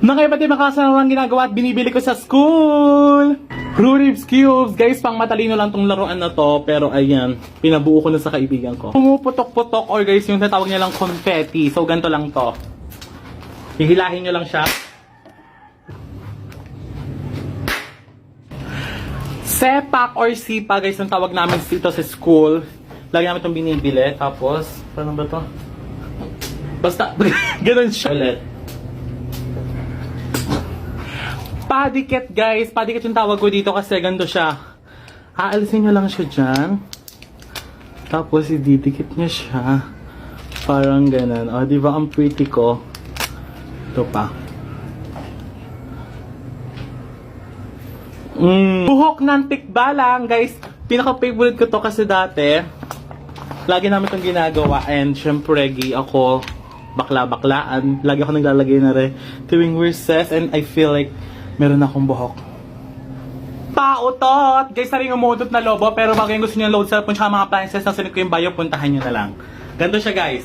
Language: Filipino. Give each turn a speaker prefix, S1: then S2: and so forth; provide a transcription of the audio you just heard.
S1: Nakaiba't ibang kasarawang ginagawa at binibili ko sa school. Rubik's Cubes. Guys, pang matalino lang tong laruan na to. Pero ayan, pinabuo ko na sa kaibigan ko. Pumuputok-putok or guys, yung tatawag niya lang confetti. So, ganito lang to. Hihilahin nyo lang siya. Sepak or sipa, guys, ang tawag namin dito sa school. Lagi namin itong binibili. Tapos, paano ba to? Basta, ganun siya ulit. Padikit, guys. Padikit yung tawag ko dito kasi ganito siya. Aalisin nyo lang siya dyan. Tapos, ididikit nyo siya. Parang ganun. O, diba ang pretty ko? Ito pa. Buhok ng tikbalang, guys. Pinaka-favorite ko to kasi dati. Lagi namin itong ginagawa. And, syempre, gay ako. Bakla-baklaan. Lagi ako naglalagay na rin tuwing recess. And I feel like meron akong buhok. Pautot! Guys, saring umudot na lobo. Pero bago yung gusto nyo load sa punch mga appliances na sinit ko yung bio, puntahan nyo na lang. Ganito siya, guys.